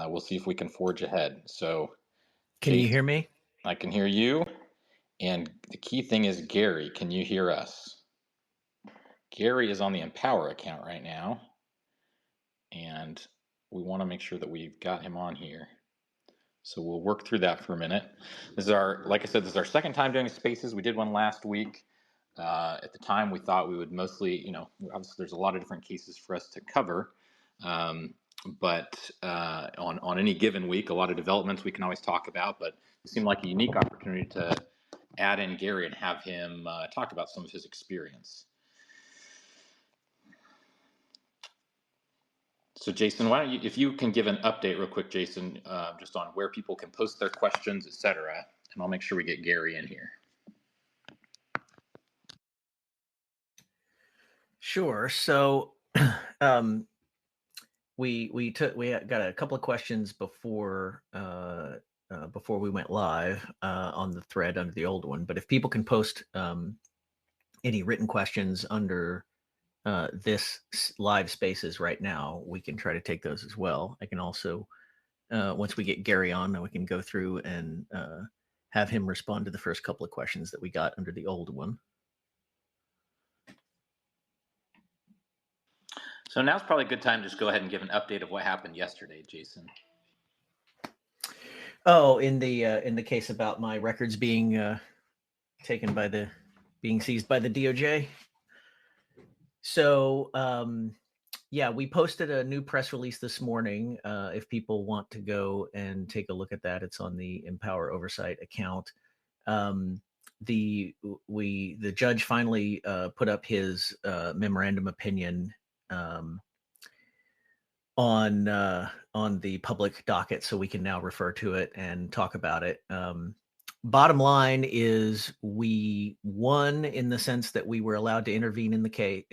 we'll see if we can forge ahead. So, Can you Jason, hear me? I can hear you. And the key thing is, Gary, can you hear us? Gary is on the Empower account right now, and we want to make sure that we've got him on here. So we'll work through that for a minute. This is like I said, this is our second time doing Spaces. We did one last week. At the time, we thought we would mostly, obviously there's a lot of different cases for us to cover. But on any given week, a lot of developments we can always talk about, but it seemed like a unique opportunity to add in Gary and have him talk about some of his experience. So Jason, why don't you, if you can give an update real quick, Jason, just on where people can post their questions, et cetera, and I'll make sure we get Gary in here. Sure. So we got a couple of questions before we went live on the thread under the old one. But if people can post any written questions under this live Spaces right now, we can try to take those as well. I can also once we get Gary on, then we can go through and have him respond to the first couple of questions that we got under the old one. So now's probably a good time to just go ahead and give an update of what happened yesterday, Jason. Oh, in the case about my records being taken by being seized by the DOJ. So yeah, we posted a new press release this morning. If people want to go and take a look at that, it's on the Empower Oversight account. The judge finally put up his memorandum opinion on the public docket, so we can now refer to it and talk about it. Bottom line is we won in the sense that we were allowed to intervene in the case,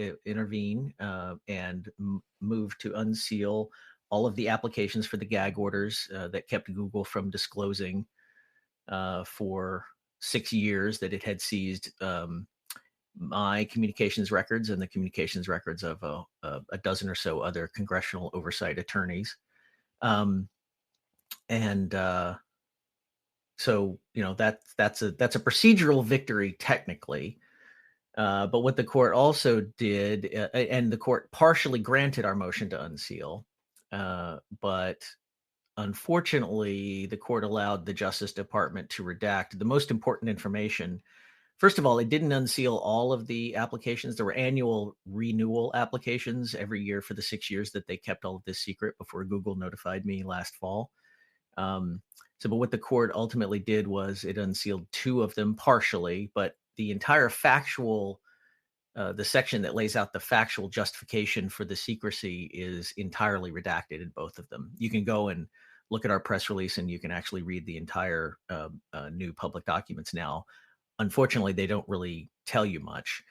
and move to unseal all of the applications for the gag orders that kept Google from disclosing for 6 years that it had seized my communications records and the communications records of a dozen or so other congressional oversight attorneys. So that's a procedural victory technically, but what the court also did, and the court partially granted our motion to unseal, but unfortunately the court allowed the Justice Department to redact the most important information. First of all, it didn't unseal all of the applications. There were annual renewal applications every year for the 6 years that they kept all of this secret before Google notified me last fall. But what the court ultimately did was it unsealed 2 of them partially, but the entire factual, the section that lays out the factual justification for the secrecy is entirely redacted in both of them. You can go and look at our press release and you can actually read the entire new public documents now. Unfortunately, they don't really tell you much.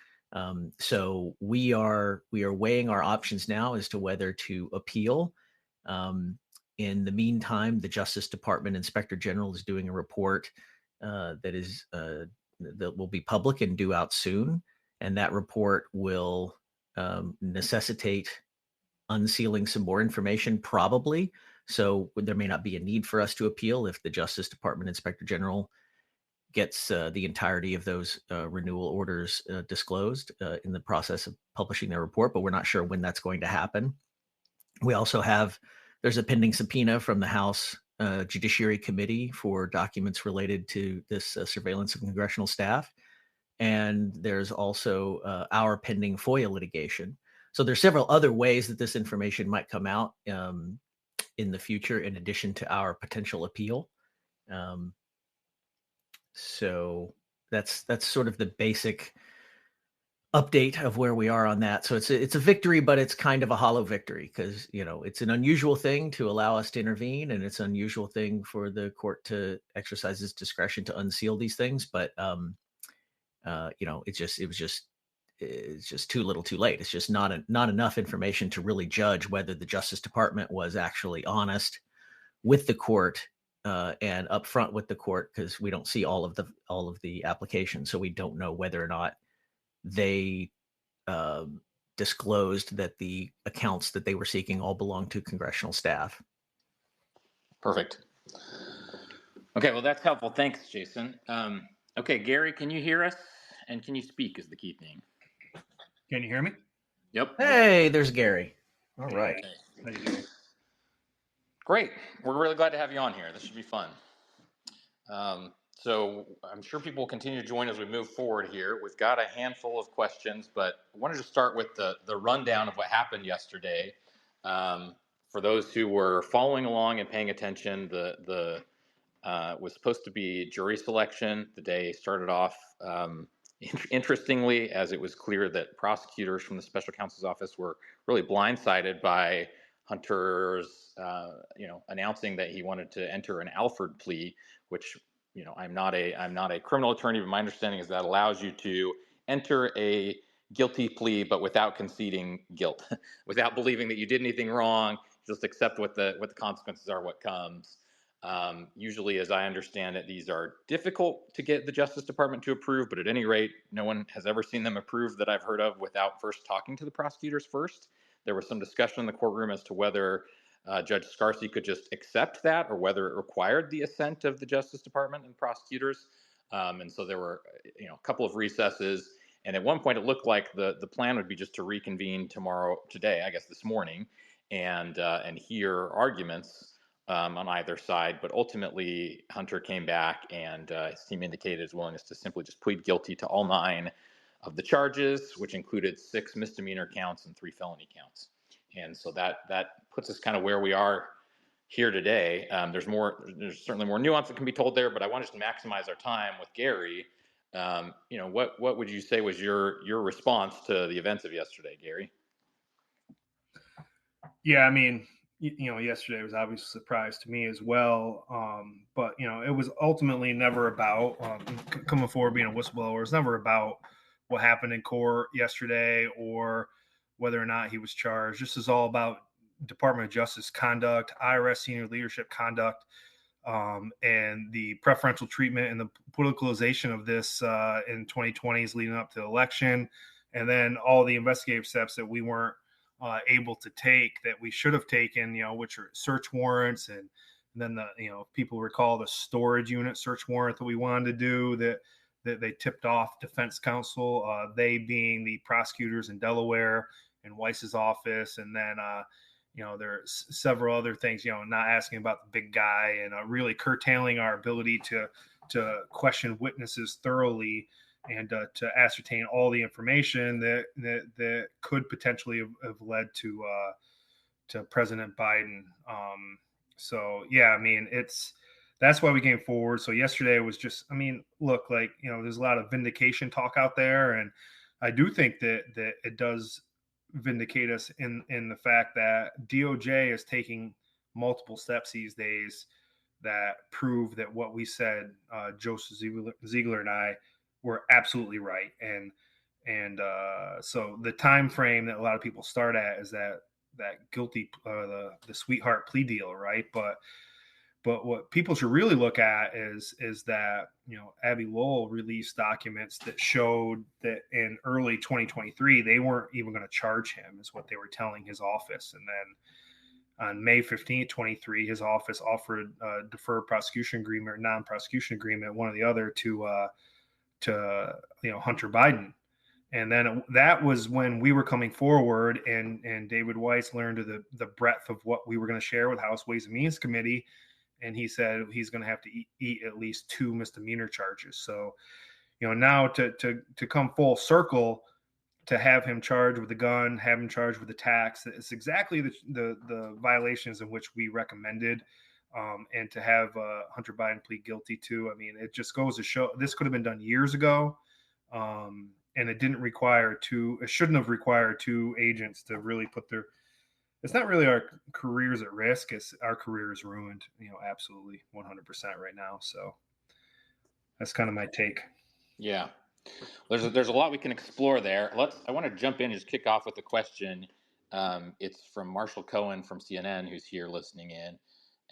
So we are weighing our options now as to whether to appeal. In the meantime, the Justice Department Inspector General is doing a report that will be public and due out soon, and that report will necessitate unsealing some more information, probably. So there may not be a need for us to appeal if the Justice Department Inspector General gets the entirety of those renewal orders disclosed in the process of publishing their report, but we're not sure when that's going to happen. We also there's a pending subpoena from the House Judiciary Committee for documents related to this surveillance of congressional staff. And there's also our pending FOIA litigation. So there's several other ways that this information might come out in the future, in addition to our potential appeal. So that's sort of the basic update of where we are on that. So it's a victory, but it's kind of a hollow victory because, it's an unusual thing to allow us to intervene, and it's an unusual thing for the court to exercise its discretion to unseal these things. But, it's just too little too late. It's just not enough information to really judge whether the Justice Department was actually honest with the court and upfront with the court, because we don't see all of the applications. So we don't know whether or not they disclosed that the accounts that they were seeking all belonged to congressional staff. Perfect. Okay, well, that's helpful. Thanks, Jason. Okay, Gary, can you hear us? And can you speak is the key thing. Can you hear me? Yep. Hey, there's Gary. All right. Okay. How you doing? Great. We're really glad to have you on here. This should be fun. So I'm sure people will continue to join as we move forward here. We've got a handful of questions, but I wanted to start with the rundown of what happened yesterday. For those who were following along and paying attention, the was supposed to be jury selection. The day started off interestingly, as it was clear that prosecutors from the special counsel's office were really blindsided by Hunter's, announcing that he wanted to enter an Alford plea, which, I'm not a criminal attorney, but my understanding is that allows you to enter a guilty plea, but without conceding guilt, without believing that you did anything wrong, just accept what the consequences are, what comes. Usually, as I understand it, these are difficult to get the Justice Department to approve, but at any rate, no one has ever seen them approved that I've heard of without first talking to the prosecutors first. There was some discussion in the courtroom as to whether Judge Scarcy could just accept that or whether it required the assent of the Justice Department and prosecutors. And so there were, a couple of recesses. And at one point, it looked like the plan would be just to reconvene today, I guess this morning, and hear arguments on either side. But ultimately, Hunter came back and his team indicated his willingness to simply just plead guilty to all 9 of the charges, which included 6 misdemeanor counts and 3 felony counts. And so that puts us kind of where we are here today. There's certainly more nuance that can be told there, but I want to just maximize our time with Gary. What would you say was your response to the events of yesterday, Gary? Yeah, I mean, yesterday was obviously a surprise to me as well. But it was ultimately never about coming forward being a whistleblower. It's never about what happened in court yesterday or whether or not he was charged. This is all about Department of Justice conduct, IRS senior leadership conduct, and the preferential treatment and the politicalization of this in 2020s leading up to the election, and then all the investigative steps that we weren't able to take that we should have taken, which are search warrants, and then people recall the storage unit search warrant that we wanted to do that they tipped off defense counsel, they being the prosecutors in Delaware and Weiss's office, and then there's several other things, not asking about the big guy and really curtailing our ability to question witnesses thoroughly and to ascertain all the information that could potentially have led to President Biden. So yeah, I mean, that's why we came forward. So yesterday was just, look, there's a lot of vindication talk out there, and I do think that it does vindicate us in the fact that DOJ is taking multiple steps these days that prove that what we said, Joseph Ziegler and I, were absolutely right. And so the time frame that a lot of people start at is that guilty, the sweetheart plea deal, right? But what people should really look at is that Abby Lowell released documents that showed that in early 2023 they weren't even going to charge him, is what they were telling his office. And then on May 15th, 23, his office offered a deferred prosecution agreement or non-prosecution agreement, one or the other, to Hunter Biden. And then that was when we were coming forward, and David Weiss learned of the breadth of what we were going to share with House Ways and Means Committee. And he said he's going to have to eat at least 2 misdemeanor charges. So, now to come full circle, to have him charged with a gun, have him charged with a tax, it's exactly the violations in which we recommended. And to have Hunter Biden plead guilty to, it just goes to show this could have been done years ago. And it shouldn't have required 2 agents to really put it's not really our careers at risk. It's our career is ruined, absolutely 100% right now. So that's kind of my take. Yeah. There's a lot we can explore there. I want to jump in and just kick off with a question. It's from Marshall Cohen from CNN, who's here listening in.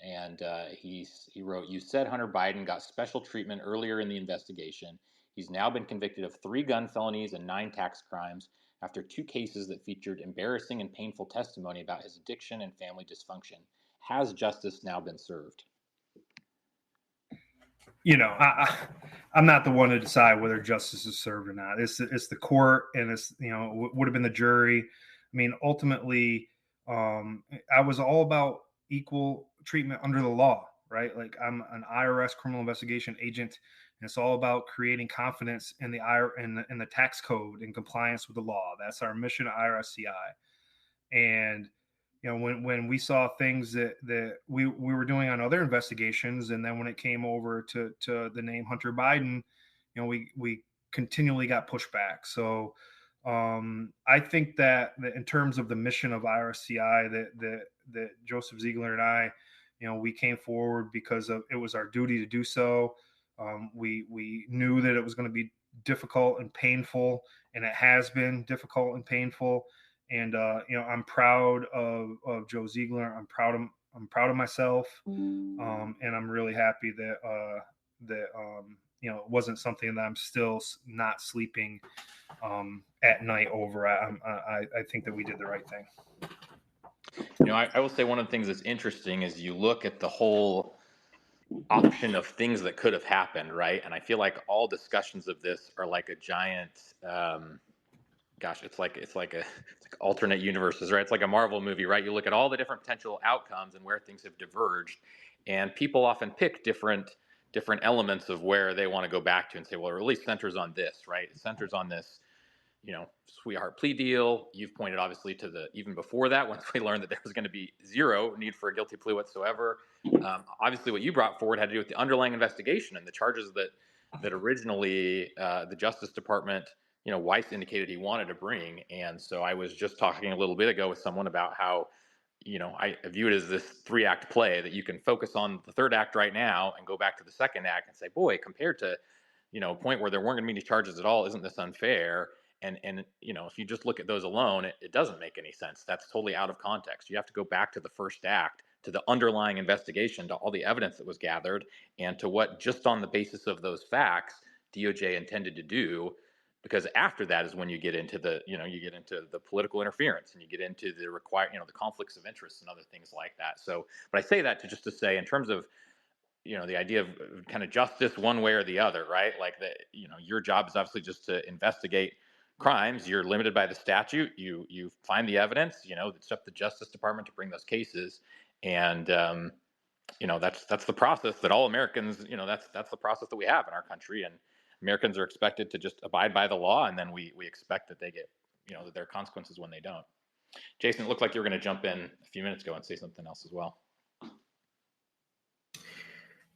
And he wrote, "You said Hunter Biden got special treatment earlier in the investigation. He's now been convicted of 3 gun felonies and 9 tax crimes after 2 cases that featured embarrassing and painful testimony about his addiction and family dysfunction. Has justice now been served?" I'm not the one to decide whether justice is served or not. It's the court, and it's would have been the jury. I mean, ultimately, I was all about equal treatment under the law, right? Like, I'm an IRS criminal investigation agent, and it's all about creating confidence in the tax code and compliance with the law. That's our mission at IRSCI. And when we saw things that we were doing on other investigations, and then when it came over to the name Hunter Biden, we continually got pushback. So I think that in terms of the mission of IRSCI, that Joseph Ziegler and I, we came forward because it was our duty to do so. We knew that it was going to be difficult and painful, and it has been difficult and painful. And I'm proud of Joe Ziegler. I'm proud of myself, and I'm really happy that it wasn't something that I'm still not sleeping at night over. I think that we did the right thing. I will say one of the things that's interesting is you look at the whole option of things that could have happened, right? And I feel like all discussions of this are like a giant. It's like alternate universes, right? It's like a Marvel movie, right? You look at all the different potential outcomes and where things have diverged, and people often pick different elements of where they want to go back to and say, well, it really centers on this, right? It centers on this, sweetheart plea deal. You've pointed obviously to even before that, once we learned that there was going to be zero need for a guilty plea whatsoever. Obviously, what you brought forward had to do with the underlying investigation and the charges that originally the Justice Department, Weiss indicated he wanted to bring. And so I was just talking a little bit ago with someone about how, I view it as this 3-act play that you can focus on the third act right now and go back to the second act and say, boy, compared to, a point where there weren't going to be any charges at all, isn't this unfair? And if you just look at those alone, it doesn't make any sense. That's totally out of context. You have to go back to the first act, to the underlying investigation, to all the evidence that was gathered, and to what, just on the basis of those facts, DOJ intended to do. Because after that is when you get into the political interference, and you get into the the conflicts of interest and other things like that. So, but I say that to say, in terms of, the idea of kind of justice one way or the other, right? Like your job is obviously just to investigate crimes. You're limited by the statute. You find the evidence. It's up to the Justice Department to bring those cases, and that's the process that all Americans. That's the process that we have in our country, and Americans are expected to just abide by the law, and then we expect that they get that there are consequences when they don't. Jason, it looked like you were going to jump in a few minutes ago and say something else as well.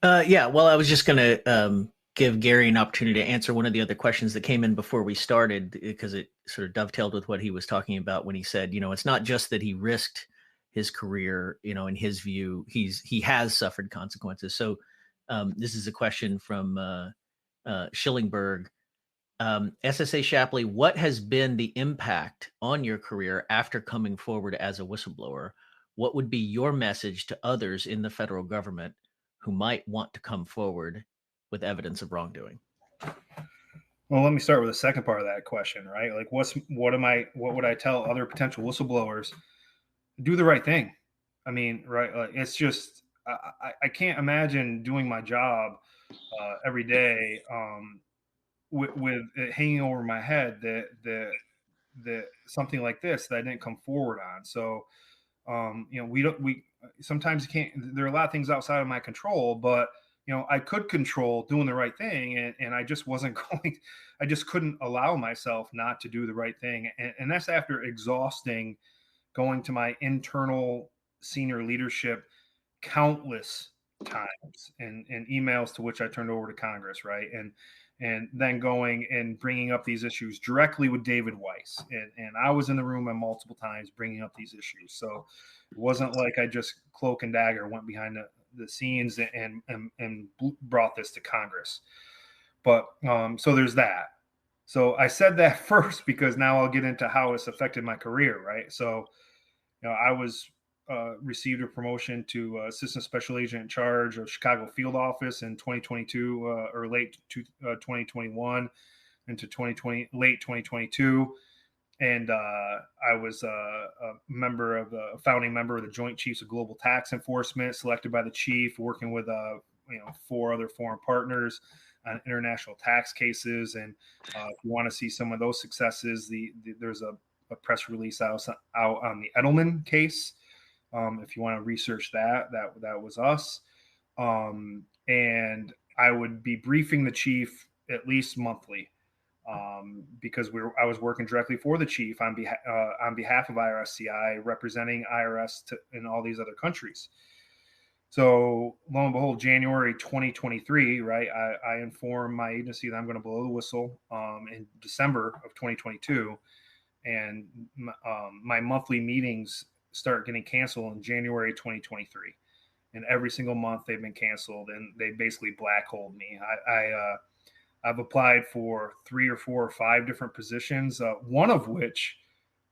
Yeah, well, I was just going to give Gary an opportunity to answer one of the other questions that came in before we started, because it sort of dovetailed with what he was talking about when he said, it's not just that he risked his career, in his view, he has suffered consequences. So this is a question from Schillingberg. SSA Shapley, what has been the impact on your career after coming forward as a whistleblower? What would be your message to others in the federal government who might want to come forward with evidence of wrongdoing? Well, let me start with the second part of that question, right? Like, what would I tell other potential whistleblowers? Do the right thing. I mean, right? Like, it's just, I can't imagine doing my job every day with it hanging over my head that something like this that I didn't come forward on. So, we sometimes you can't. There are a lot of things outside of my control, but I could control doing the right thing, and I just wasn't going. I just couldn't allow myself not to do the right thing, and that's after exhausting, going to my internal senior leadership countless times, and emails to which I turned over to Congress, right, and then going and bringing up these issues directly with David Weiss, and I was in the room multiple times bringing up these issues. So it wasn't like I just cloak and dagger went behind the scenes and brought this to Congress. But so there's that. So I said that first because now I'll get into how it's affected my career, right? So I was received a promotion to Assistant Special Agent in charge of Chicago Field Office in 2022 or late 2021 into late 2022. And I was a founding member of the Joint Chiefs of Global Tax Enforcement, selected by the chief, working with 4 other foreign partners on international tax cases. And if you want to see some of those successes, there's a press release out on the Edelman case. If you want to research that was us. And I would be briefing the chief at least monthly, because I was working directly for the chief on behalf of IRS-CI, representing IRS in all these other countries. So lo and behold, January 2023, right? I informed my agency that I'm going to blow the whistle in December of 2022, and my monthly meetings start getting canceled in January 2023. And every single month they've been canceled, and they basically black holed me. I've applied for 3 or 4 or 5 different positions, one of which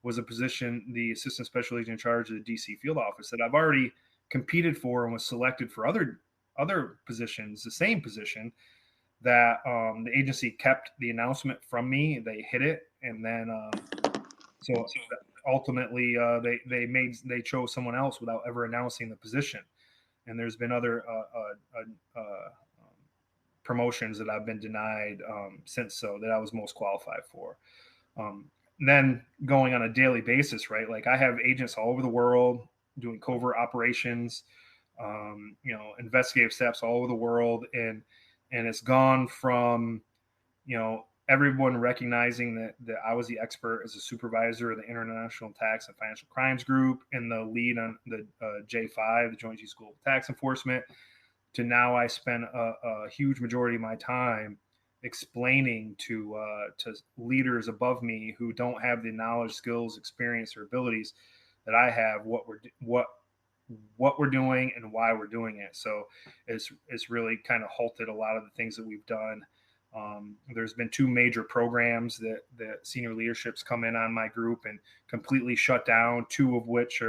was a position, the assistant special agent in charge of the DC field office, that I've already competed for and was selected for other positions, the same position, that the agency kept the announcement from me. They hid it, and then so ultimately they chose someone else without ever announcing the position. And there's been other promotions that I've been denied since, so that I was most qualified for. Then going on a daily basis, right? Like, I have agents all over the world doing covert operations, investigative steps all over the world, and it's gone from, everyone recognizing that I was the expert as a supervisor of the International Tax and Financial Crimes Group and the lead on the J5, the Joint Chiefs School of Tax Enforcement, to now I spend a huge majority of my time explaining to leaders above me who don't have the knowledge, skills, experience, or abilities that I have, what we're doing and why we're doing it. So it's really kind of halted a lot of the things that we've done. There's been 2 major programs that senior leadership's come in on my group and completely shut down, 2 of which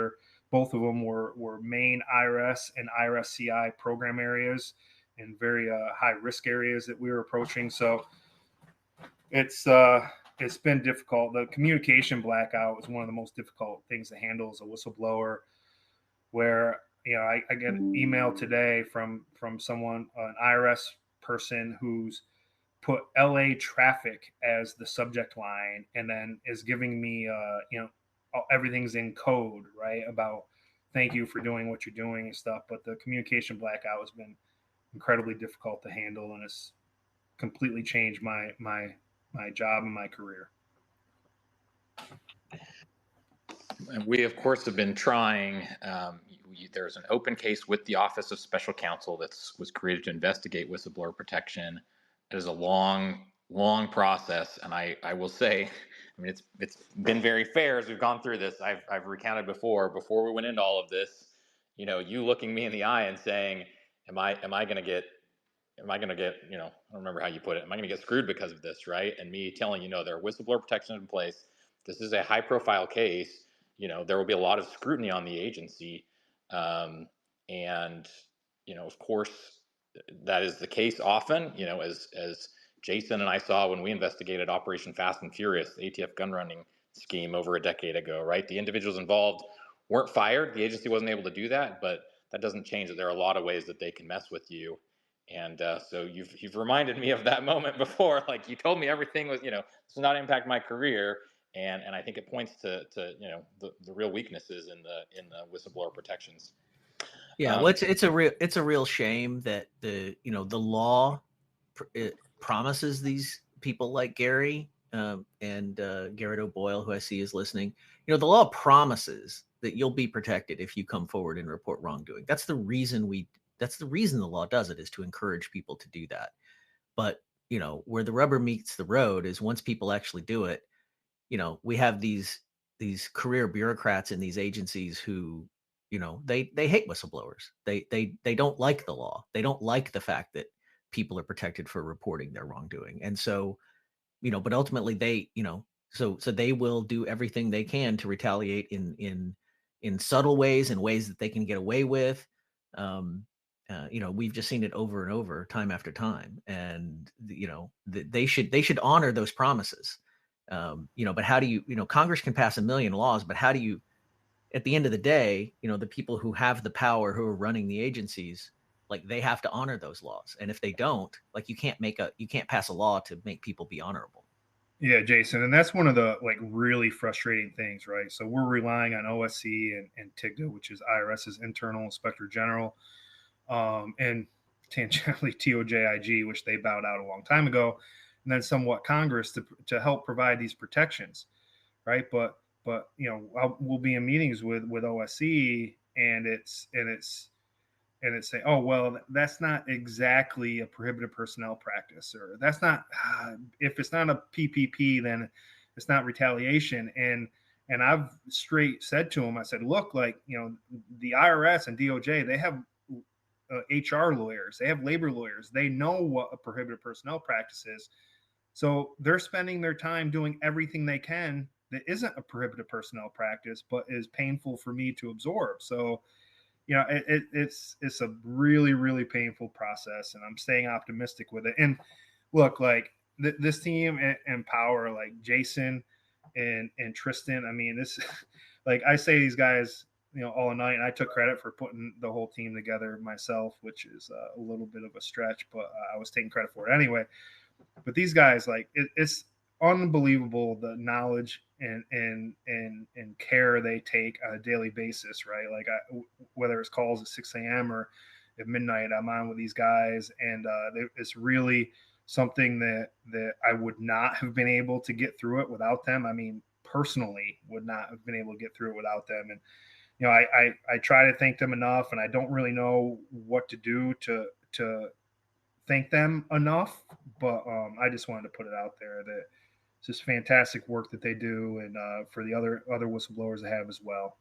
both of them were main IRS and IRS-CI program areas, and very high risk areas that we were approaching. So it's been difficult. The communication blackout was one of the most difficult things to handle as a whistleblower, where I get an email today from someone, an IRS person, who's put LA traffic as the subject line, and then is giving me everything's in code, right, about thank you for doing what you're doing and stuff. But the communication blackout has been incredibly difficult to handle, and it's completely changed my job and my career. And we, of course, have been trying. There's an open case with the Office of Special Counsel that was created to investigate whistleblower protection. It is a long process, and I will say, I mean, it's been very fair as we've gone through this. I've recounted before we went into all of this, you looking me in the eye and saying, am I going to get, I don't remember how you put it. Am I going to get screwed because of this, right? And me telling there are whistleblower protections in place. This is a high profile case. There will be a lot of scrutiny on the agency. And, of course, that is the case often, as Jason and I saw when we investigated Operation Fast and Furious, the ATF gun running scheme over a decade ago, right? The individuals involved weren't fired. The agency wasn't able to do that, but that doesn't change that there are a lot of ways that they can mess with you. And so you've reminded me of that moment before. Like, you told me everything was, this does not impact my career. And I think it points to the real weaknesses in the whistleblower protections. Yeah, well, it's a real shame that the law promises these people like Gary and Garrett O'Boyle, who I see is listening. The law promises that you'll be protected if you come forward and report wrongdoing. That's the reason the law does it, is to encourage people to do that. But where the rubber meets the road is once people actually do it. We have these career bureaucrats in these agencies who, they hate whistleblowers. They don't like the law. They don't like the fact that people are protected for reporting their wrongdoing. And so, but ultimately so they will do everything they can to retaliate in subtle ways, in ways that they can get away with. We've just seen it over and over, time after time. And, they should honor those promises. But how do you, Congress can pass a million laws, but how do you, at the end of the day, the people who have the power, who are running the agencies, Like they have to honor those laws. And if they don't, like you can't pass a law to make people be honorable. Yeah, Jason, and that's one of the like really frustrating things, right? So we're relying on OSC and TIGTA, which is IRS's Internal Inspector General, and tangentially TOJIG, which they bowed out a long time ago, and then somewhat Congress to help provide these protections, right? But we'll be in meetings with OSC, and it's saying, oh well, that's not exactly a prohibited personnel practice, or that's not if it's not a PPP, then it's not retaliation. And I've straight said to him, I said, look, like the IRS and DOJ, they have HR lawyers, they have labor lawyers, they know what a prohibited personnel practice is, so they're spending their time doing everything they can that isn't a prohibited personnel practice, but is painful for me to absorb. So it's a really, really painful process, and I'm staying optimistic with it. And look, like this team and Power, like Jason and Tristan, I mean, this, like I say these guys, all night, and I took credit for putting the whole team together myself, which is a little bit of a stretch, but I was taking credit for it anyway. But these guys, like it's unbelievable the knowledge and care they take on a daily basis, right? Like whether it's calls at 6 a.m. or at midnight, I'm on with these guys, and it's really something that I would not have been able to get through it without them. I mean, personally, would not have been able to get through it without them. And I try to thank them enough, and I don't really know what to do to thank them enough. But I just wanted to put it out there that it's just fantastic work that they do, and for the other whistleblowers they have as well.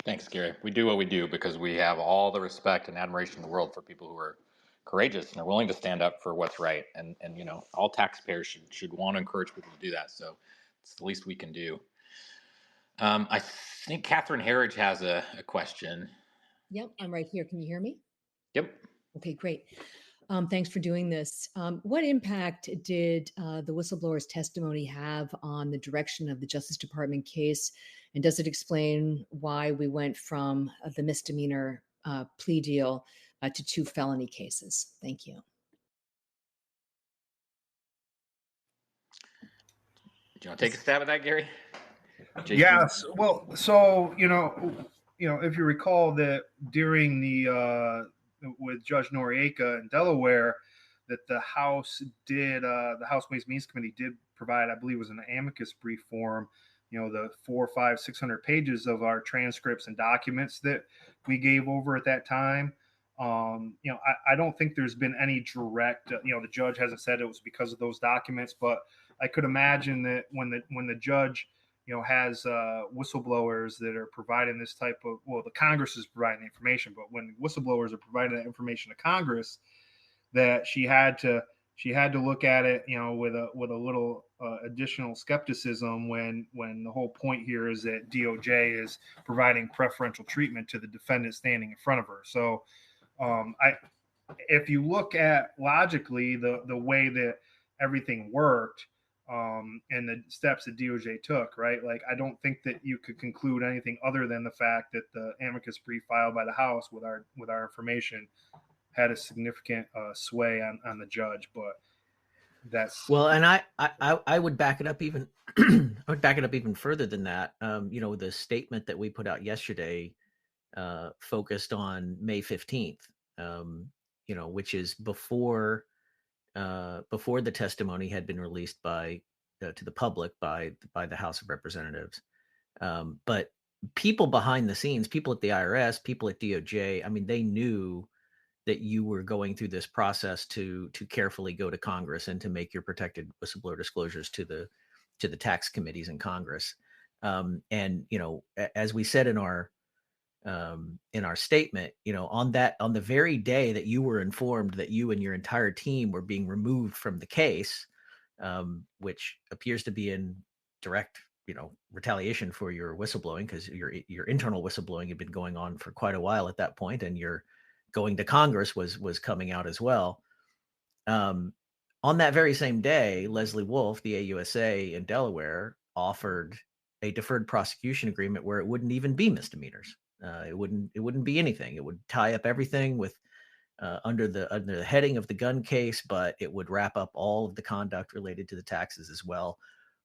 Thanks, Gary. We do what we do because we have all the respect and admiration in the world for people who are courageous and are willing to stand up for what's right. And all taxpayers should want to encourage people to do that. So it's the least we can do. I think Catherine Herridge has a question. Yep, I'm right here. Can you hear me? Yep. Okay, great. Thanks for doing this. What impact did the whistleblower's testimony have on the direction of the Justice Department case? And does it explain why we went from the misdemeanor plea deal to 2 felony cases? Thank you. Do you want to take a stab at that, Gary? Yes. Well, so if you recall that during the with Judge Noriega in Delaware, that the House Ways and Means Committee did provide, I believe it was an amicus brief form, the 400, 500, 600 pages of our transcripts and documents that we gave over at that time. I don't think there's been any direct, the judge hasn't said it was because of those documents, but I could imagine that when the judge has whistleblowers that are providing this type of, well, the Congress is providing the information, but when whistleblowers are providing that information to Congress, that she had to look at it, with a little additional skepticism when the whole point here is that DOJ is providing preferential treatment to the defendant standing in front of her. So, if you look at logically the way that everything worked, and the steps that DOJ took, right? Like, I don't think that you could conclude anything other than the fact that the amicus brief filed by the House with our information had a significant sway on the judge. But that's well, and I would back it up even I would back it up even further than that. The statement that we put out yesterday focused on May 15th, which is before the testimony had been released to the public by the House of Representatives. But people behind the scenes, people at the IRS, people at DOJ, I mean, they knew that you were going through this process to carefully go to Congress and to make your protected whistleblower disclosures to the tax committees in Congress. And as we said in our statement, on the very day that you were informed that you and your entire team were being removed from the case, which appears to be in direct, retaliation for your whistleblowing, because your internal whistleblowing had been going on for quite a while at that point, and your going to Congress was coming out as well. On that very same day, Leslie Wolf, the AUSA in Delaware, offered a deferred prosecution agreement where it wouldn't even be misdemeanors. It wouldn't be anything. It would tie up everything with under the heading of the gun case, but it would wrap up all of the conduct related to the taxes as well,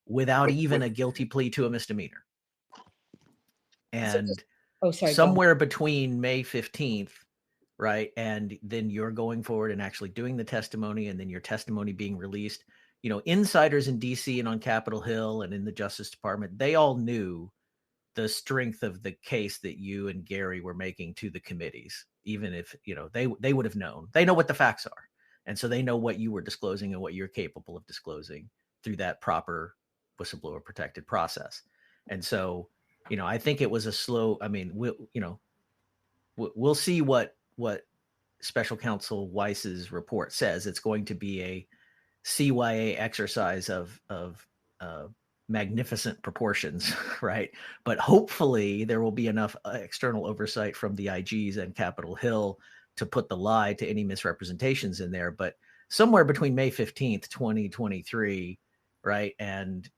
without even a guilty plea to a misdemeanor. And somewhere between May 15th, right, and then you're going forward and actually doing the testimony, and then your testimony being released, insiders in DC and on Capitol Hill and in the Justice Department, they all knew the strength of the case that you and Gary were making to the committees, even if, they would have known. They know what the facts are. And so they know what you were disclosing and what you're capable of disclosing through that proper whistleblower protected process. And so, I think it was a slow, we'll see what Special Counsel Weiss's report says. It's going to be a CYA exercise of magnificent proportions, right? But hopefully there will be enough external oversight from the IGs and Capitol Hill to put the lie to any misrepresentations in there. But somewhere between May 15th, 2023, right, and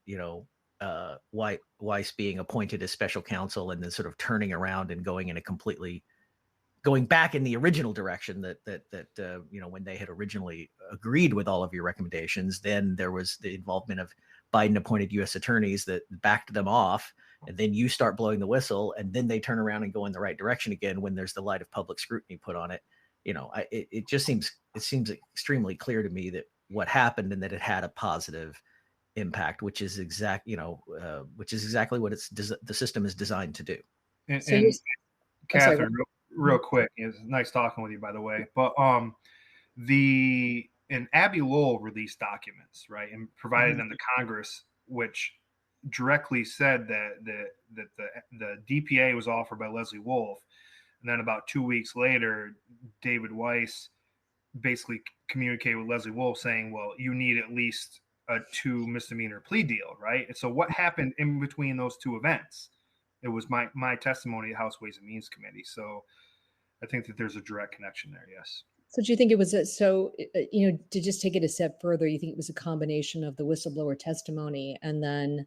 Weiss being appointed as special counsel and then sort of turning around and going back in the original direction that when they had originally agreed with all of your recommendations, then there was the involvement of Biden appointed U.S. attorneys that backed them off, and then you start blowing the whistle, and then they turn around and go in the right direction again when there's the light of public scrutiny put on it. It just seems extremely clear to me that what happened and that it had a positive impact, which is exactly what the system is designed to do. And Catherine, real quick, it's nice talking with you, by the way. But Abby Lowell released documents, right, and provided them to Congress, which directly said that the DPA was offered by Leslie Wolf, and then about 2 weeks later, David Weiss basically communicated with Leslie Wolf saying, "Well, you need at least a 2 misdemeanor plea deal," right? And so, what happened in between those two events? It was my testimony at House Ways and Means Committee. So, I think that there's a direct connection there. Yes. So do you think it was to just take it a step further, you think it was a combination of the whistleblower testimony and then,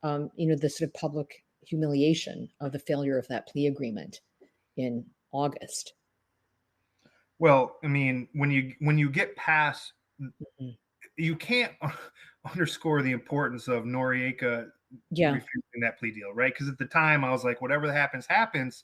the sort of public humiliation of the failure of that plea agreement in August? Well, I mean, when you get past, you can't underscore the importance of Noriega refusing that plea deal, right? Because at the time I was like, whatever happens, happens.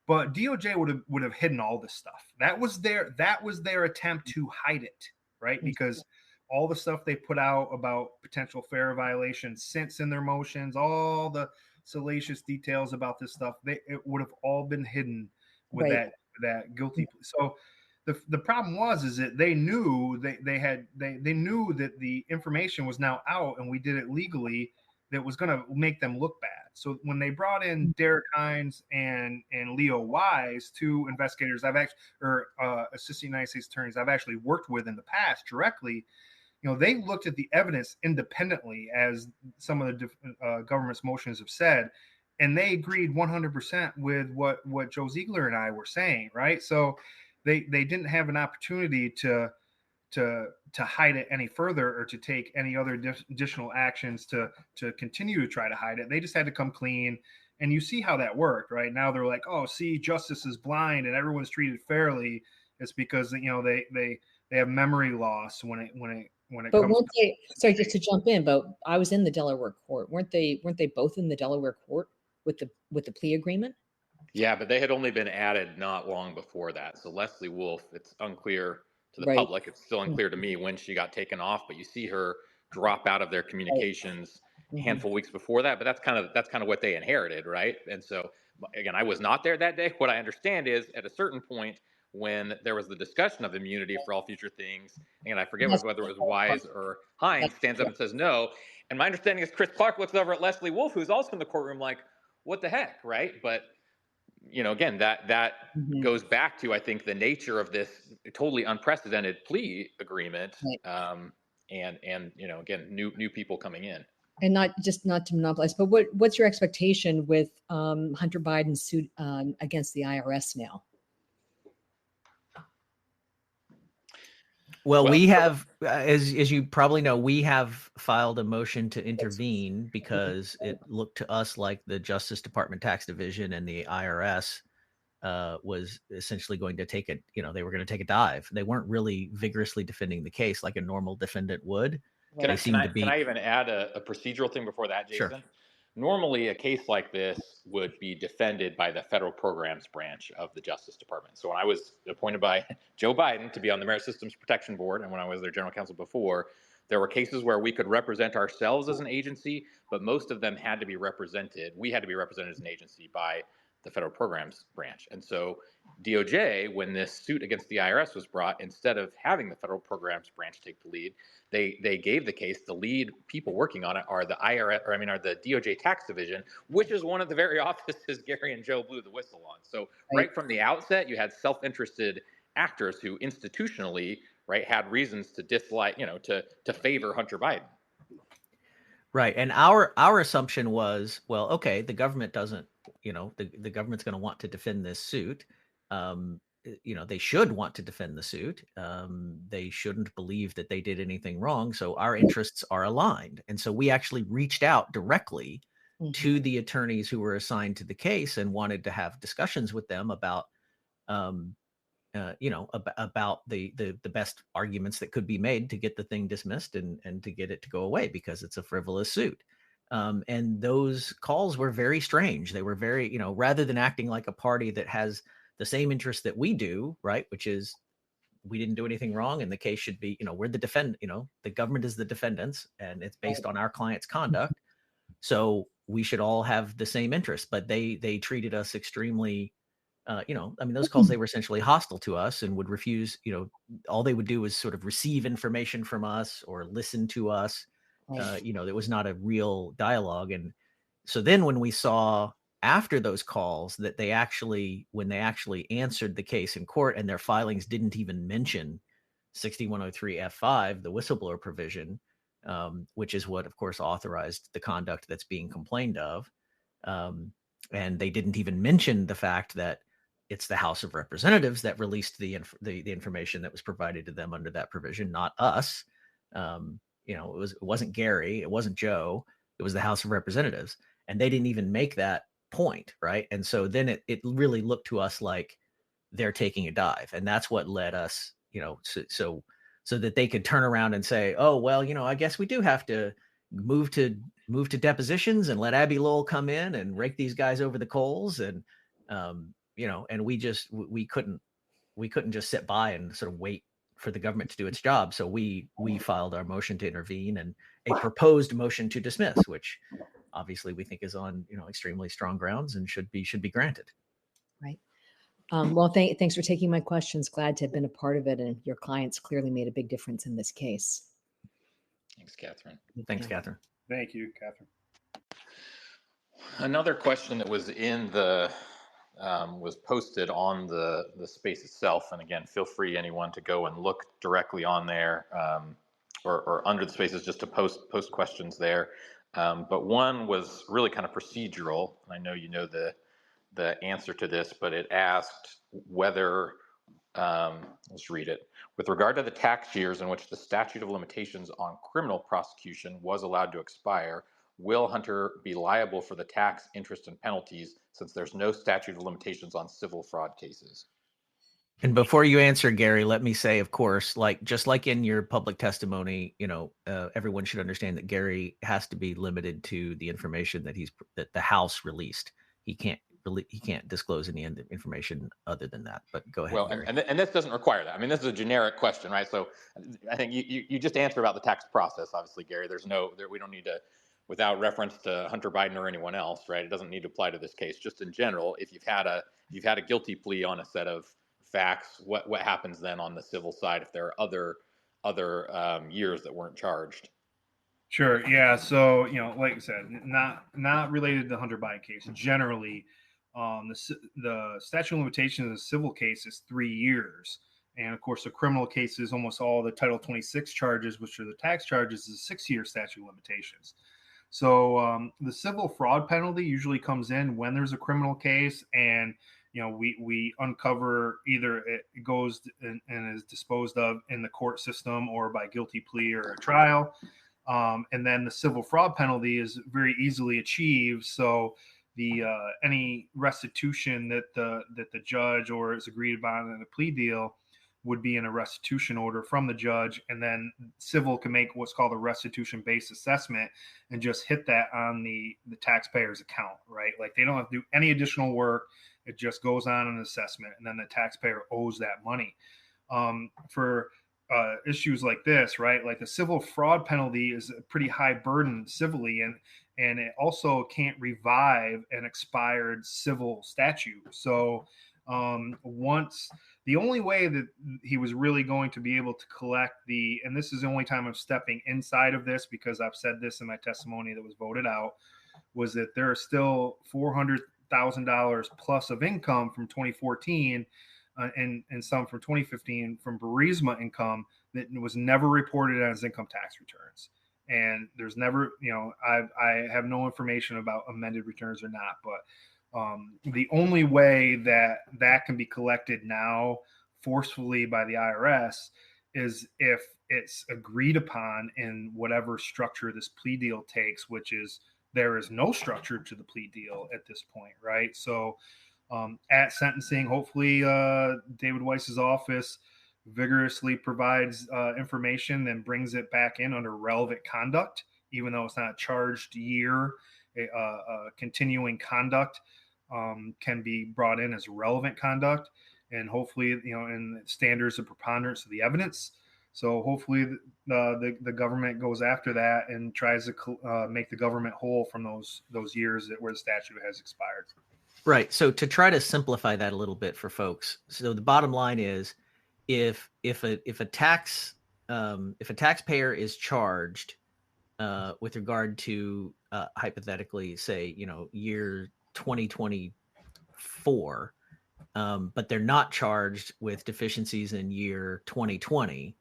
But DOJ would have hidden all this stuff. That was their attempt to hide it, right? Because all the stuff they put out about potential FARA violations, since in their motions, all the salacious details about this stuff, it would have all been hidden with that guilty plea. So the problem is that they knew they knew that the information was now out, and we did it legally. That was going to make them look bad. So when they brought in Derek Hines and Leo Wise, 2 investigators assistant United States attorneys I've actually worked with in the past directly, they looked at the evidence independently, as some of the government's motions have said, and they agreed 100% with what Joe Ziegler and I were saying, right? So they didn't have an opportunity to hide it any further or to take any other additional actions to continue to try to hide it. They just had to come clean. And you see how that worked, right? Now they're like, oh, see, justice is blind and everyone's treated fairly. It's because, they have memory loss when it but comes weren't they, sorry, just to jump in, but I was in the Delaware court. Weren't they both in the Delaware court with the plea agreement? Yeah, but they had only been added not long before that. So Leslie Wolf, it's unclear to the public. It's still unclear to me when she got taken off, but you see her drop out of their communications a handful of weeks before that. But that's kind of what they inherited, right? And so again, I was not there that day. What I understand is at a certain point when there was the discussion of immunity for all future things, and I forget whether it was Wise or Hines, stands up and says no. And my understanding is Chris Clark looks over at Leslie Wolf, who's also in the courtroom, like, what the heck, right? But again, that goes back to, I think, the nature of this totally unprecedented plea agreement, and again, new people coming in. And not to monopolize, but what's your expectation with Hunter Biden's suit against the IRS now? Well, we have, as you probably know, we have filed a motion to intervene because it looked to us like the Justice Department Tax Division and the IRS was essentially going to take it. They were going to take a dive. They weren't really vigorously defending the case like a normal defendant would. Can They seemed to be. Can I even add a procedural thing before that, Jason? Sure. Normally, a case like this would be defended by the federal programs branch of the Justice Department. So when I was appointed by Joe Biden to be on the Merit Systems Protection Board, and when I was their general counsel before, there were cases where we could represent ourselves as an agency, but most of them had to be represented. We had to be represented as an agency by the federal programs branch. And so DOJ, when this suit against the IRS was brought, instead of having the federal programs branch take the lead, they gave the case. The lead people working on it are the IRS, are the DOJ tax division, which is one of the very offices Gary and Joe blew the whistle on. So right from the outset, you had self-interested actors who institutionally, had reasons to dislike, to favor Hunter Biden. Right. And our assumption was, well, okay, the government doesn't, the government's going to want to defend this suit. They should want to defend the suit. They shouldn't believe that they did anything wrong. So our interests are aligned. And so we actually reached out directly to the attorneys who were assigned to the case and wanted to have discussions with them about, about the best arguments that could be made to get the thing dismissed and to get it to go away because it's a frivolous suit. And those calls were very strange. They were very, rather than acting like a party that has the same interest that we do, right, which is we didn't do anything wrong and the case should be, we're the the government is the defendants and it's based on our client's conduct. So we should all have the same interest, but they treated us extremely, those calls, they were essentially hostile to us and would refuse, all they would do was sort of receive information from us or listen to us. There was not a real dialogue. And so then when we saw after those calls that when they actually answered the case in court and their filings didn't even mention 6103 F5, the whistleblower provision, which is what, of course, authorized the conduct that's being complained of. And they didn't even mention the fact that it's the House of Representatives that released the information that was provided to them under that provision, not us. It wasn't Gary, it wasn't Joe, it was the House of Representatives, and they didn't even make that point, right? And so then it really looked to us like they're taking a dive, and that's what led us, so that they could turn around and say, oh well, I guess we do have to move to depositions and let Abby Lowell come in and rake these guys over the coals, and and we couldn't just sit by and sort of wait for the government to do its job. So we filed our motion to intervene and a proposed motion to dismiss, which obviously we think is on, extremely strong grounds and should be granted. Right. Well, thanks for taking my questions. Glad to have been a part of it. And your clients clearly made a big difference in this case. Thanks, Catherine. Thanks, Catherine. Thank you, Catherine. Another question that was in the was posted on the space itself, and again, feel free anyone to go and look directly on there or under the spaces just to post questions there. But one was really kind of procedural, and I know you know the answer to this, but it asked whether let's read it. With regard to the tax years in which the statute of limitations on criminal prosecution was allowed to expire, will Hunter be liable for the tax, interest, and penalties since there's no statute of limitations on civil fraud cases? And before you answer, Gary, let me say, of course, just like in your public testimony, everyone should understand that Gary has to be limited to the information that the House released. He can't disclose any information other than that. But go ahead. Well, Gary. and this doesn't require that. I mean, this is a generic question, right? So I think you just answer about the tax process. Obviously, Gary, we don't need to, without reference to Hunter Biden or anyone else, right? It doesn't need to apply to this case. Just in general, if you've had a guilty plea on a set of facts, what happens then on the civil side if there are other years that weren't charged? Sure. Yeah. So, like I said, not related to the Hunter Biden case. Generally, the statute of limitations in a civil case is 3 years. And of course, the criminal cases, almost all the Title 26 charges, which are the tax charges, is a 6-year statute of limitations. So the civil fraud penalty usually comes in when there's a criminal case, and we uncover either it goes and is disposed of in the court system or by guilty plea or a trial. And then the civil fraud penalty is very easily achieved. So the any restitution that the judge or is agreed upon in a plea deal would be in a restitution order from the judge, and then civil can make what's called a restitution-based assessment and just hit that on the taxpayer's account, right? Like they don't have to do any additional work. It just goes on an assessment, and then the taxpayer owes that money. For issues like this, right? Like the civil fraud penalty is a pretty high burden civilly, and it also can't revive an expired civil statute. So once the only way that he was really going to be able to collect and this is the only time I'm stepping inside of this because I've said this in my testimony that was voted out, was that there are still $400,000 plus of income from 2014 and some from 2015 from Burisma income that was never reported on his income tax returns. And there's never, I have no information about amended returns or not, but the only way that can be collected now forcefully by the IRS is if it's agreed upon in whatever structure this plea deal takes, which is there is no structure to the plea deal at this point, right? So at sentencing, hopefully David Weiss's office vigorously provides information and brings it back in under relevant conduct, even though it's not a charged year. Continuing conduct can be brought in as relevant conduct, and hopefully, in standards of preponderance of the evidence. So hopefully the government goes after that and tries to make the government whole from those years where the statute has expired. Right. So to try to simplify that a little bit for folks, so the bottom line is, if a taxpayer is charged with regard to hypothetically, say, year 2024, but they're not charged with deficiencies in year 2020,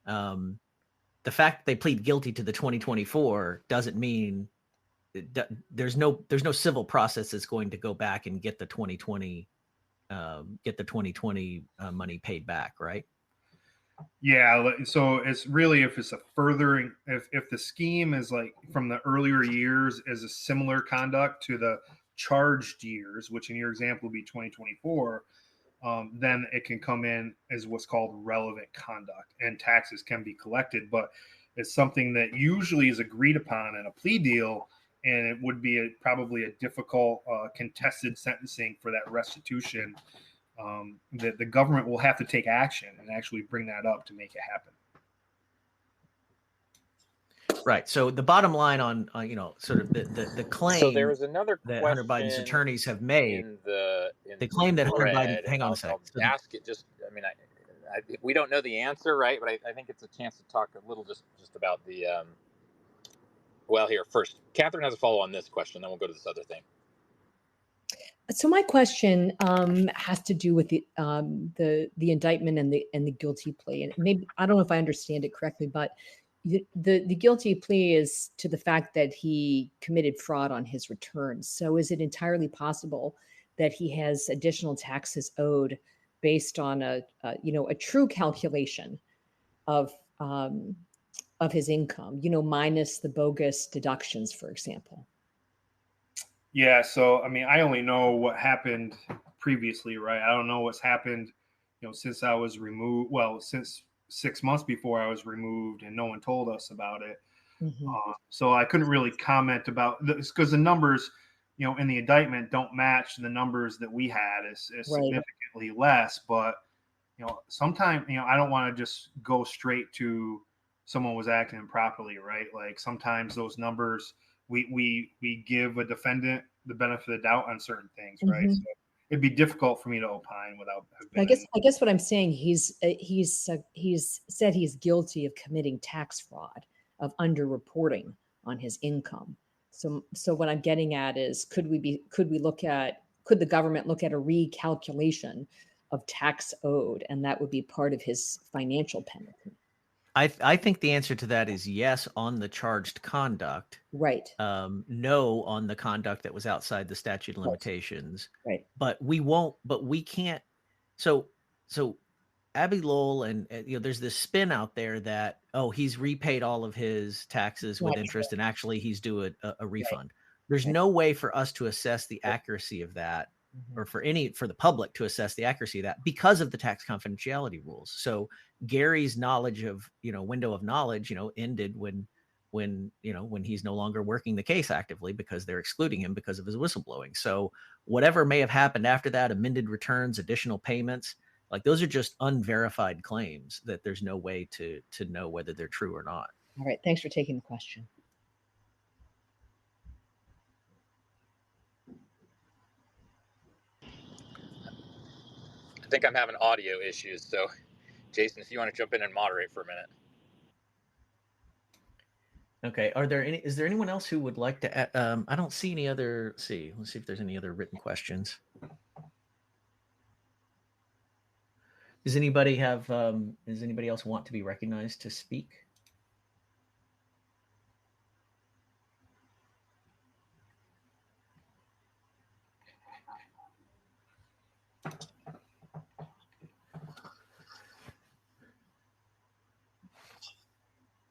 the fact that they plead guilty to the 2024 doesn't mean there's no civil process that's going to go back and get the 2020 money paid back, right? Yeah, so it's really if it's a furthering, if the scheme is like from the earlier years is a similar conduct to the charged years, which in your example would be 2024, then it can come in as what's called relevant conduct, and taxes can be collected. But it's something that usually is agreed upon in a plea deal, and it would be probably a difficult contested sentencing for that restitution. That the government will have to take action and actually bring that up to make it happen. Right. So the bottom line on sort of the claim. So there was another that question Hunter Biden's attorneys have made. In the claim that Hunter Biden. Hang on a second. I'll ask it. Just, we don't know the answer, right? But I think it's a chance to talk a little just about the. Well, here first, Catherine has a follow on this question, then we'll go to this other thing. So my question has to do with the indictment and the guilty plea, and maybe I don't know if I understand it correctly, but the guilty plea is to the fact that he committed fraud on his returns. So is it entirely possible that he has additional taxes owed based on a true calculation of his income, minus the bogus deductions, for example? Yeah, so I only know what happened previously, right? I don't know what's happened, since I was removed. Well, since 6 months before I was removed, and no one told us about it. Mm-hmm. So I couldn't really comment about this because the numbers, in the indictment don't match the numbers that we had. It's right. Significantly less, but sometimes I don't want to just go straight to someone was acting improperly, right? Like sometimes those numbers. We give a defendant the benefit of the doubt on certain things, right? Mm-hmm. So it'd be difficult for me to opine without. I guess what I'm saying, he's said he's guilty of committing tax fraud, of underreporting on his income. So what I'm getting at is, could the government look at a recalculation of tax owed, and that would be part of his financial penalty? I think the answer to that is yes on the charged conduct. Right. No on the conduct that was outside the statute of limitations. Right. But we can't. So Abby Lowell and there's this spin out there that, he's repaid all of his taxes with interest and actually he's due a refund. There's no way for us to assess the accuracy of that, or for the public to assess the accuracy of that, because of the tax confidentiality rules. So Gary's knowledge of, window of knowledge, ended when he's no longer working the case actively, because they're excluding him because of his whistleblowing. So whatever may have happened after that, amended returns, additional payments, like those are just unverified claims that there's no way to know whether they're true or not. All right. Thanks for taking the question. I think I'm having audio issues, so Jason, if you want to jump in and moderate for a minute. Okay. Is there anyone else who would like to I don't see any other, let's see if there's any other written questions. Does anybody else want to be recognized to speak?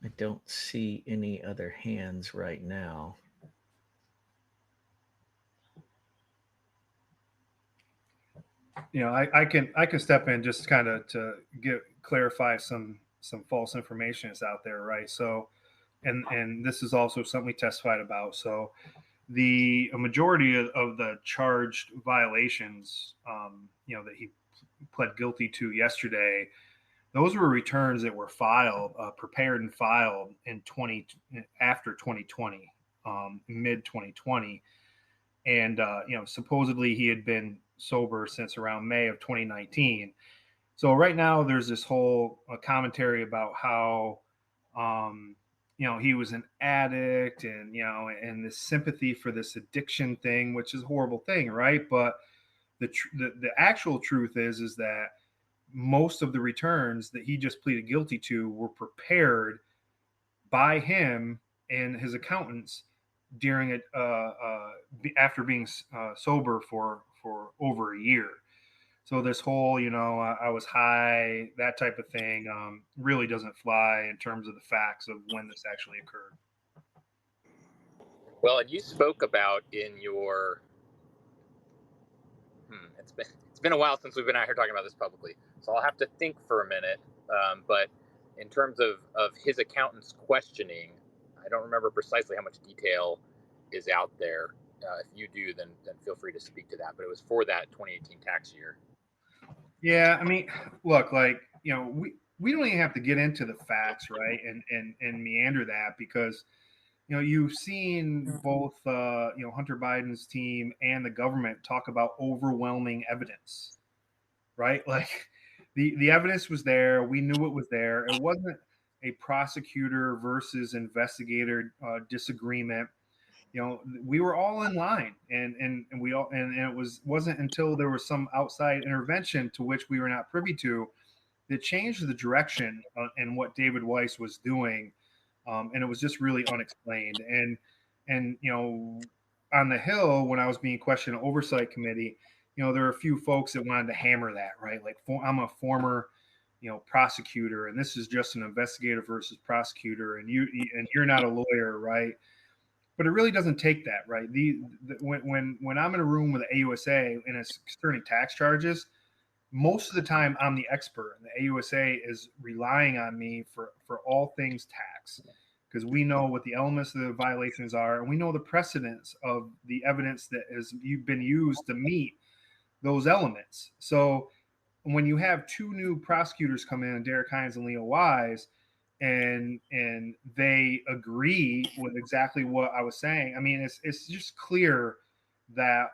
I don't see any other hands right now. I can step in just kind of to clarify some false information that's out there, right? So, and this is also something we testified about. So, a majority of the charged violations, that he pled guilty to yesterday, those were returns that were filed, prepared and filed after 2020, mid 2020, and supposedly he had been sober since around May of 2019. So right now there's this whole commentary about how he was an addict, and and this sympathy for this addiction thing, which is a horrible thing, right? But the actual truth is that most of the returns that he just pleaded guilty to were prepared by him and his accountants during it after being sober for over a year. So this whole, I was high, that type of thing, really doesn't fly in terms of the facts of when this actually occurred. Well, and you spoke about in your it's been a while since we've been out here talking about this publicly, so I'll have to think for a minute. But in terms of his accountant's questioning, I don't remember precisely how much detail is out there. If you do, then feel free to speak to that. But it was for that 2018 tax year. Yeah, I mean, look, we don't even have to get into the facts, right? And meander that, because you've seen both Hunter Biden's team and the government talk about overwhelming evidence, right? Like the evidence was there. We knew it was there. It wasn't a prosecutor versus investigator disagreement. We were all in line, and it wasn't until there was some outside intervention to which we were not privy to that changed the direction and what David Weiss was doing. And it was just really unexplained. And on the Hill, when I was being questioned in Oversight Committee, there were a few folks that wanted to hammer that, right? Like, I'm a former, prosecutor, and this is just an investigator versus prosecutor, and you're not a lawyer, right? But it really doesn't take that, right? When I'm in a room with the AUSA and it's concerning tax charges, most of the time I'm the expert, and the AUSA is relying on me for all things tax, because we know what the elements of the violations are, and we know the precedence of the evidence that has been used to meet those elements. So when you have two new prosecutors come in, Derek Hines and Leo Wise, and they agree with exactly what I was saying, I mean, it's just clear that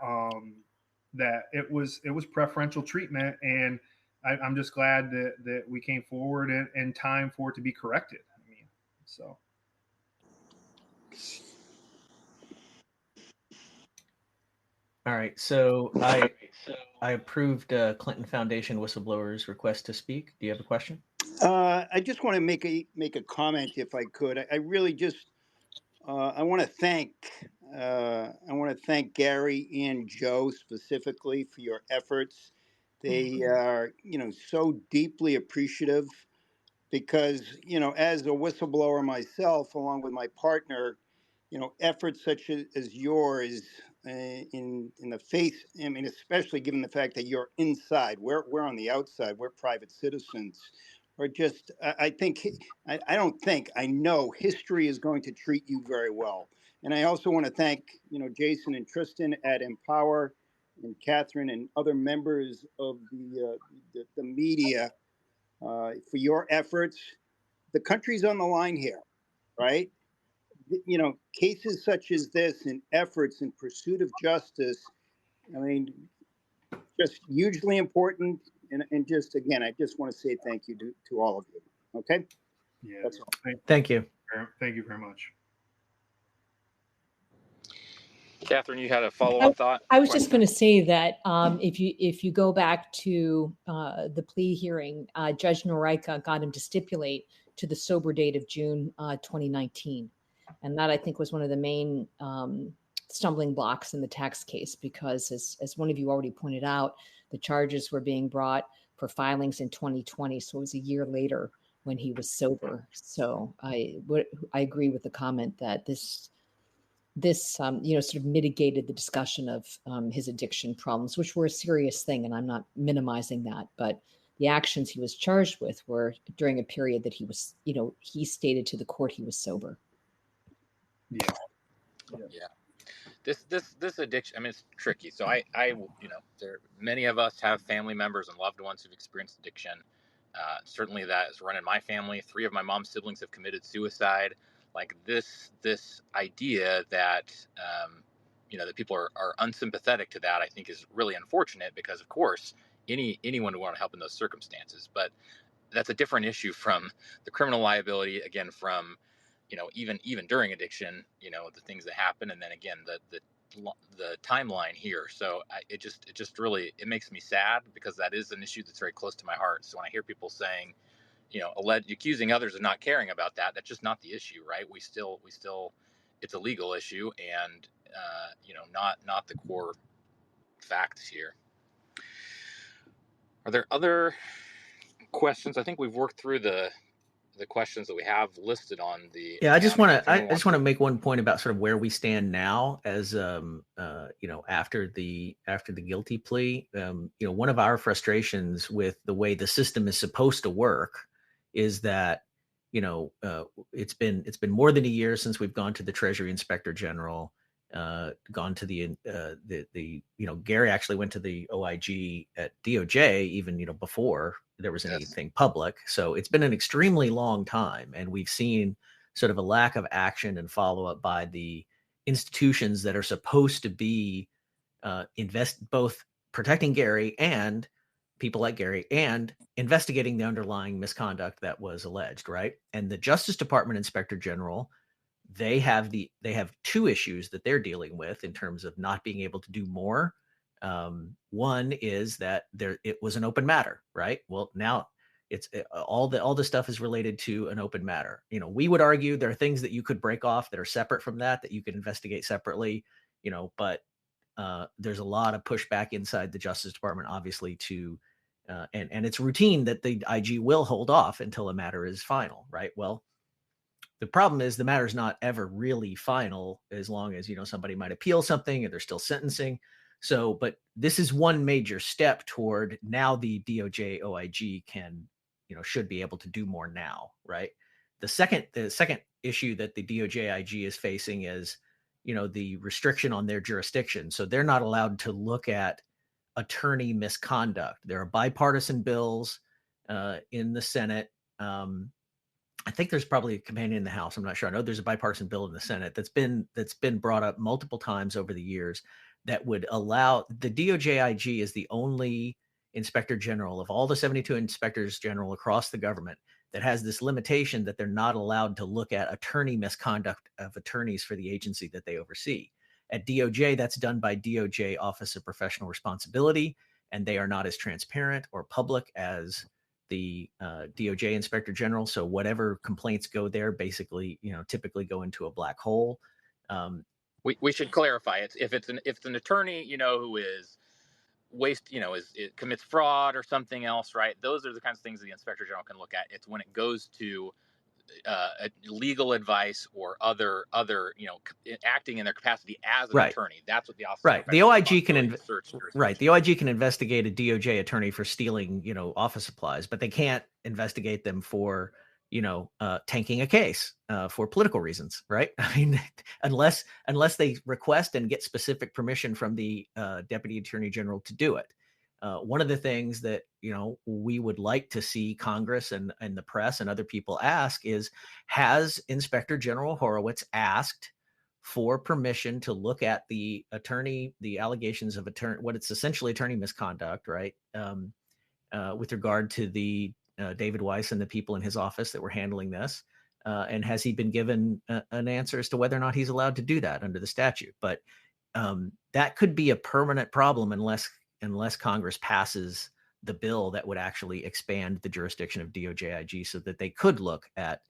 that it was preferential treatment, and I'm just glad that we came forward in time for it to be corrected. I mean, so. All right, so I approved Clinton Foundation whistleblower's request to speak. Do you have a question? I just want to make a comment, if I could. I really just I want to thank Gary and Joe specifically for your efforts. They are so deeply appreciative, because as a whistleblower myself, along with my partner, efforts such as yours in the face. I mean, especially given the fact that you're inside, we're on the outside, we're private citizens. Or just, I think, I don't think, I know history is going to treat you very well. And I also want to thank, Jason and Tristan at Empower, and Catherine and other members of the media for your efforts. The country's on the line here, right? Cases such as this and efforts in pursuit of justice, I mean, just hugely important. And just, again, I just want to say thank you to all of you. Okay? Yeah. That's all. Thank you. Thank you very much. Catherine, you had a follow-on thought? I was just going to say that if you go back to the plea hearing, Judge Noreika got him to stipulate to the sober date of June 2019. And that, I think, was one of the main stumbling blocks in the tax case, because as one of you already pointed out, the charges were being brought for filings in 2020. So it was a year later when he was sober. So I agree with the comment that this sort of mitigated the discussion of his addiction problems, which were a serious thing. And I'm not minimizing that, but the actions he was charged with were during a period that he was, he stated to the court he was sober. Yeah. This addiction, I mean, it's tricky. So many of us have family members and loved ones who've experienced addiction. Certainly that is run in my family. 3 of my mom's siblings have committed suicide. Like this idea that, that people are unsympathetic to that, I think is really unfortunate, because of course, anyone would want to help in those circumstances. But that's a different issue from the criminal liability, again, from, even during addiction, the things that happen. And then again, the timeline here. So it just really, it makes me sad, because that is an issue that's very close to my heart. So when I hear people saying, accusing others of not caring about that, that's just not the issue, right? We still, it's a legal issue, and not the core facts here. Are there other questions? I think we've worked through the questions that we have listed on the. Yeah, I just want to make one point about sort of where we stand now as after the guilty plea. One of our frustrations with the way the system is supposed to work is that it's been more than a year since we've gone to the Treasury Inspector General, gone to the Gary actually went to the OIG at DOJ even before there was anything public. So it's been an extremely long time, and we've seen sort of a lack of action and follow-up by the institutions that are supposed to be both protecting Gary and people like Gary and investigating the underlying misconduct that was alleged, right? And the Justice Department Inspector General, they have 2 issues that they're dealing with in terms of not being able to do more. One is that it was an open matter, right? Well, now it's all the stuff is related to an open matter. We would argue there are things that you could break off that are separate from that you can investigate separately, but there's a lot of pushback inside the Justice Department, obviously, to and it's routine that the IG will hold off until a matter is final, right? Well, the problem is the matter's not ever really final, as long as somebody might appeal something and they're still sentencing. So, but this is one major step toward now the DOJ OIG can should be able to do more now, right? The second issue that the DOJ IG is facing is the restriction on their jurisdiction. So they're not allowed to look at attorney misconduct. There are bipartisan bills in the Senate. I think there's probably a companion in the House. I'm not sure. I know there's a bipartisan bill in the Senate that's been brought up multiple times over the years that would allow the DOJ IG is the only inspector general of all the 72 inspectors general across the government that has this limitation that they're not allowed to look at attorney misconduct of attorneys for the agency that they oversee. At DOJ, that's done by DOJ Office of Professional Responsibility, and they are not as transparent or public as the DOJ Inspector General. So whatever complaints go there, basically, typically go into a black hole. We should clarify it. If it's an attorney, who is it commits fraud or something else, right? Those are the kinds of things the Inspector General can look at. It's when it goes to legal advice or other acting in their capacity as an Right. attorney. That's what the office Right. of The professional OIG can responsibility search right. The jurisdiction. OIG can investigate a DOJ attorney for stealing, office supplies, but they can't investigate them for, tanking a case for political reasons, right? I mean, unless they request and get specific permission from the Deputy Attorney General to do it. One of the things that we would like to see Congress and the press and other people ask is, has Inspector General Horowitz asked for permission to look at the allegations of what it's essentially attorney misconduct, right? With regard to the David Weiss and the people in his office that were handling this. And has he been given an answer as to whether or not he's allowed to do that under the statute? But that could be a permanent problem unless Congress passes the bill that would actually expand the jurisdiction of DOJ-IG so that they could look at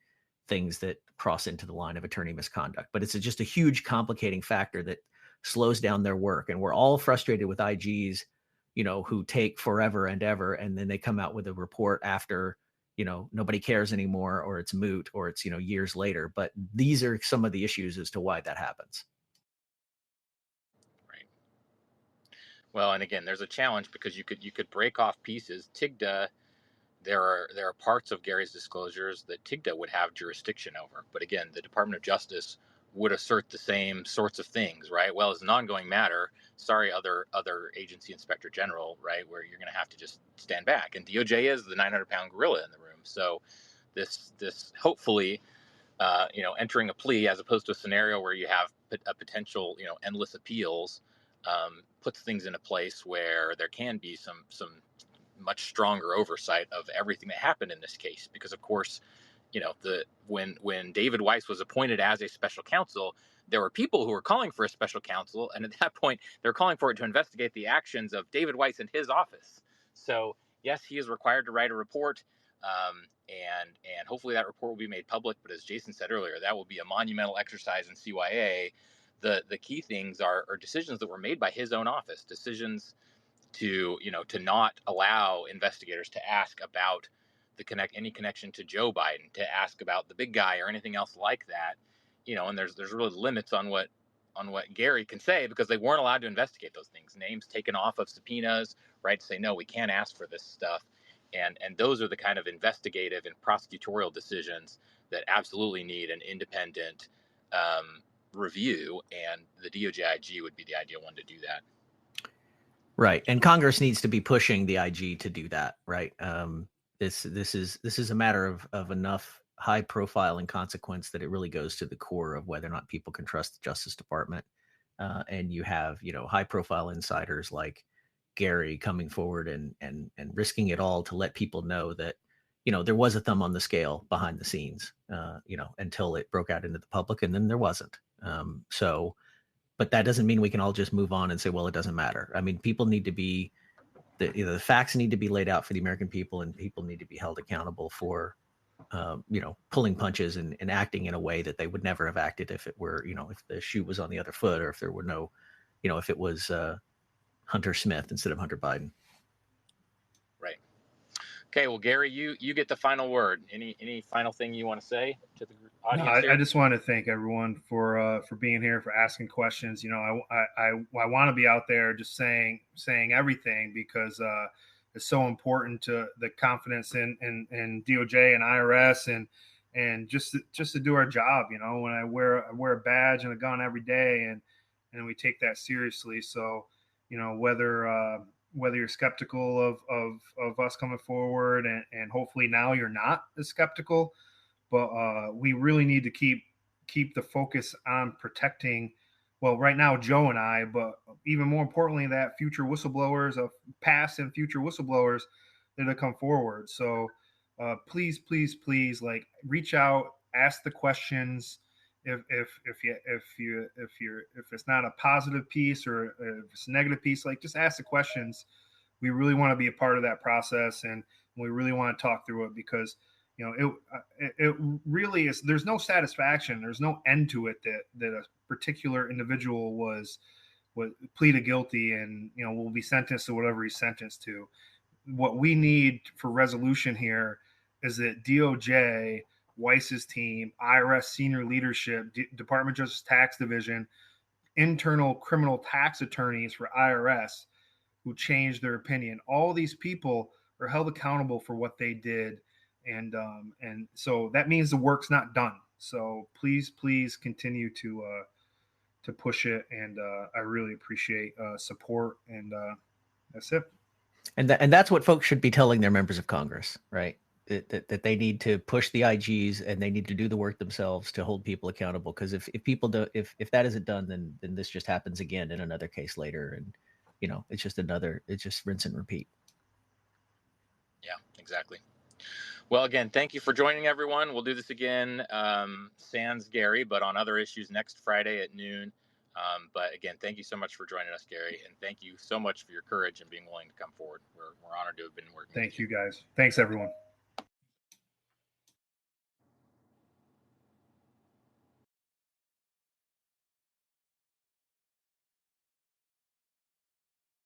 things that cross into the line of attorney misconduct. But it's just a huge complicating factor that slows down their work. And we're all frustrated with IGs, who take forever and ever, and then they come out with a report after, nobody cares anymore, or it's moot, or it's, years later. But these are some of the issues as to why that happens. Right. Well, and again, there's a challenge because you could break off pieces. TIGTA, there are parts of Gary's disclosures that TIGTA would have jurisdiction over. But again, the Department of Justice would assert the same sorts of things, right? Well, as an ongoing matter, sorry, other agency inspector general, right, where you're going to have to just stand back. And DOJ is the 900-pound gorilla in the room. So this hopefully, entering a plea as opposed to a scenario where you have a potential, endless appeals, puts things in a place where there can be some much stronger oversight of everything that happened in this case. Because of course, when David Weiss was appointed as a special counsel, there were people who were calling for a special counsel, and at that point, they're calling for it to investigate the actions of David Weiss and his office. So yes, he is required to write a report, and hopefully that report will be made public. But as Jason said earlier, that will be a monumental exercise in CYA. The key things are decisions that were made by his own office, decisions to not allow investigators to ask about any connection to Joe Biden, to ask about the big guy or anything else like that, and there's really limits on what Gary can say, because they weren't allowed to investigate those things. Names taken off of subpoenas, right? To say, no, we can't ask for this stuff. And those are the kind of investigative and prosecutorial decisions that absolutely need an independent review, and the DOJ-IG would be the ideal one to do that. Right. And Congress needs to be pushing the IG to do that. Right. This is a matter of enough high profile and consequence that it really goes to the core of whether or not people can trust the Justice Department. And you have, high profile insiders like Gary coming forward and risking it all to let people know that, there was a thumb on the scale behind the scenes, until it broke out into the public, and then there wasn't. But that doesn't mean we can all just move on and say, well, it doesn't matter. I mean, people need to be, the facts need to be laid out for the American people, and people need to be held accountable for, pulling punches and acting in a way that they would never have acted if it were, if the shoe was on the other foot, or if there were no, if it was Hunter Smith instead of Hunter Biden. Right. Okay, well, Gary, you get the final word. Any final thing you want to say to the audience? No, I just want to thank everyone for being here, for asking questions. I want to be out there just saying everything, because it's so important to the confidence in DOJ and IRS, and just to do our job. When I wear a badge and a gun every day, and we take that seriously. So whether you're skeptical of us coming forward, and hopefully now you're not as skeptical, but we really need to keep the focus on protecting, well, right now, Joe and I, but even more importantly, that future whistleblowers, of past and future whistleblowers that have come forward. So please, like, reach out, ask the questions. If it's not a positive piece, or if it's a negative piece, like, just ask the questions. We really want to be a part of that process, and we really want to talk through it, because it really is. There's no satisfaction. There's no end to it that a particular individual was pleaded guilty and will be sentenced to whatever he's sentenced to. What we need for resolution here is that DOJ Weiss's team, IRS senior leadership, Department of Justice Tax Division, internal criminal tax attorneys for IRS who changed their opinion. All these people are held accountable for what they did, and so that means the work's not done. So please continue to push it, and I really appreciate support, and that's it. And that's what folks should be telling their members of Congress, right? That they need to push the IGs and they need to do the work themselves to hold people accountable. Because if people do, if that isn't done, then this just happens again in another case later, and it's just rinse and repeat. Yeah, exactly. Well, again, thank you for joining, everyone. We'll do this again, sans Gary, but on other issues next Friday at noon. But again, thank you so much for joining us, Gary, and thank you so much for your courage and being willing to come forward. We're honored to have been working with you. Thank you, guys. Thanks, everyone.